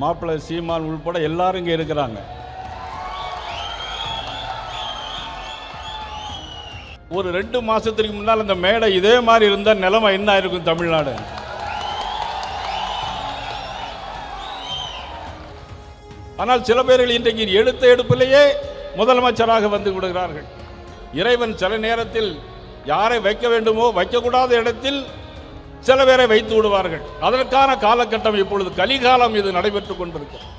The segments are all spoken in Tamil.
மாப்பிள்ளை சீமான் உள்பட எல்லாரும் இங்கே இருக்கிறாங்க. ஒரு 2 மாசத்துக்கு முன்னால் அந்த மேடை இதே மாதிரி இருந்த நிலைமை என்ன இருக்கும் தமிழ்நாடு? ஆனால் சில பேர்கள் இன்றைக்கு எடுத்த எடுப்பிலேயே முதலமைச்சராக வந்து விடுகிறார்கள். இறைவன் சில நேரத்தில் யாரை வைக்க வேண்டுமோ வைக்கக்கூடாத இடத்தில் சில பேரை வைத்து விடுவார்கள். அதற்கான காலகட்டம் இப்பொழுது கலிகாலம் இது நடைபெற்றுக் கொண்டிருக்கிறது.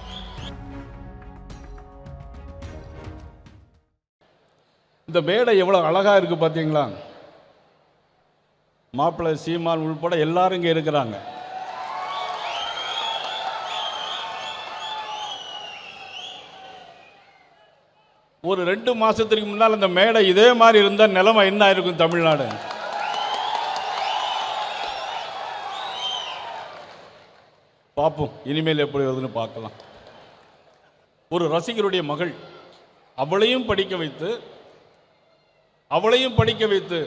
இந்த மேடை எவ்வளவு அழகா இருக்கு பாத்தீங்களா? மாப்பிள்ளை சீமான் உள்பட எல்லாரும் இங்கே இருக்கிறாங்க. ஒரு 2 மாசத்துக்கு முன்னால் அந்த மேடை இதே மாதிரி இருந்த நிலைமை என்ன இருக்கும் தமிழ்நாடு? பார்ப்போம், இனிமேல் எப்படி வருதுன்னு பார்க்கலாம். ஒரு ரசிகருடைய மகள், அவளையும் படிக்க வைத்து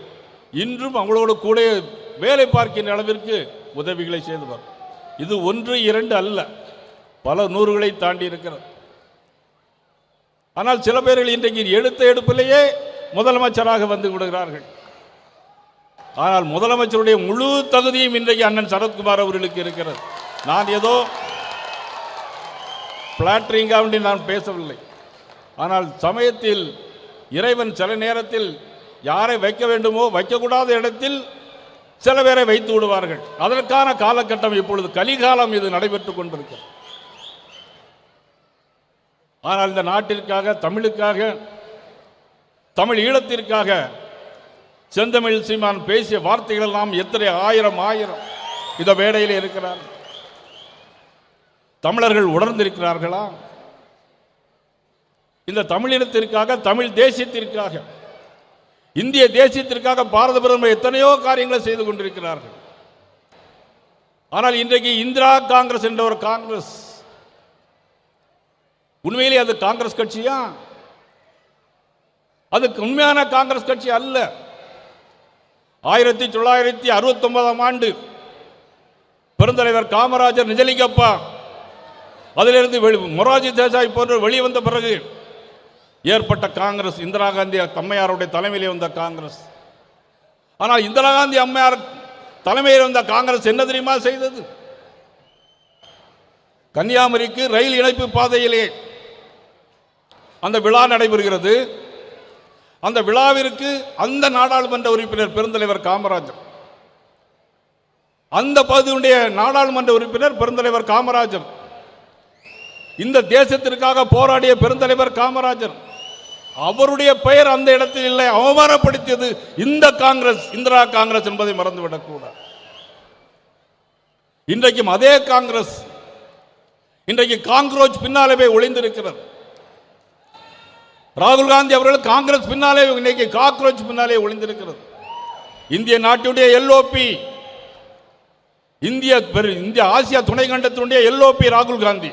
இன்றும் அவங்களோட கூட வேலை பார்க்கின்ற அளவிற்கு உதவிகளை செய்தவர். இது 1, 2 அல்ல, பல நூறுகளை தாண்டி இருக்கிறது. ஆனால் சில பேர்கள் இன்றைக்கு எடுத்த எடுப்பிலேயே முதலமைச்சராக வந்து விடுகிறார்கள். ஆனால் முதலமைச்சருடைய முழு தகுதியும் இன்றைக்கு அண்ணன் சரத்குமார் அவர்களுக்கு இருக்கிறது. நான் ஏதோ பிளாட்டரிங்காக நான் பேசவில்லை. ஆனால் சமயத்தில் இறைவன் சில நேரத்தில் யாரை வைக்க வேண்டுமோ வைக்கக்கூடாத இடத்தில் சில பேரை வைத்து விடுவார்கள். அதற்கான காலகட்டம் இப்பொழுது கலிகாலம் இது நடைபெற்றுக் கொண்டிருக்கிறது. ஆனால் இந்த நாட்டிற்காக, தமிழுக்காக, தமிழ் ஈழத்திற்காக செந்தமிழ் சீமான் பேசிய வார்த்தைகள் எல்லாம் எத்தனை ஆயிரம் இந்த மேடையில் இருக்கிறார்கள். தமிழர்கள் உணர்ந்திருக்கிறார்களா? இந்த தமிழினத்திற்காக, தமிழ் தேசியத்திற்காக, இந்திய தேசியத்திற்காக பாரத பிரதமர் எத்தனையோ காரியங்களை செய்து கொண்டிருக்கிறார்கள். ஆனால் இன்றைக்கு இந்திரா காங்கிரஸ் என்ற ஒரு காங்கிரஸ், உண்மையிலே அது காங்கிரஸ் கட்சியா? அது உண்மையான காங்கிரஸ் கட்சி அல்ல. 1969ஆம் ஆண்டு பெருந்தலைவர் காமராஜர், நிஜலிங்கப்பா, அதிலிருந்து மொரார்ஜி தேசாய் போன்ற வெளிவந்த பிறகு ஏற்பட்ட காங்கிரஸ், இந்திரா காந்தி அம்மையாருடைய தலைமையிலே வந்த காங்கிரஸ். ஆனால் இந்திரா காந்தி அம்மையார் தலைமையில் வந்த காங்கிரஸ் என்ன தெரியுமா செய்தது? கன்னியாகுமரிக்கு ரயில் இணைப்பு பாதையிலே அந்த விழா நடைபெறுகிறது. அந்த விழாவிற்கு அந்த நாடாளுமன்ற உறுப்பினர் பெருந்தலைவர் காமராஜர், அந்த பகுதியுடைய நாடாளுமன்ற உறுப்பினர் பெருந்தலைவர் காமராஜர், இந்த தேசத்திற்காக போராடிய பெருந்தலைவர் காமராஜர், அவருடைய பெயர் அந்த இடத்தில் இல்லை. அவமானப்படுத்தியது இந்த காங்கிரஸ், இந்திரா காங்கிரஸ் என்பதை மறந்துவிடக்கூடாது. இன்றைக்கும் அதே காங்கிரஸ் இன்றைக்கு காங்கிரோச் பின்னாலே ஒளிந்திருக்கிறது. ராகுல் காந்தி அவர்கள் காங்கிரஸ் பின்னாலே, இன்னைக்கு காக்ரோச் பின்னாலே ஒளிந்திருக்கிறது. இந்திய நாட்டுடைய எல்ஓபி, இந்திய ஆசியா துணை கண்டத்தினுடைய எல்ஓபி ராகுல் காந்தி,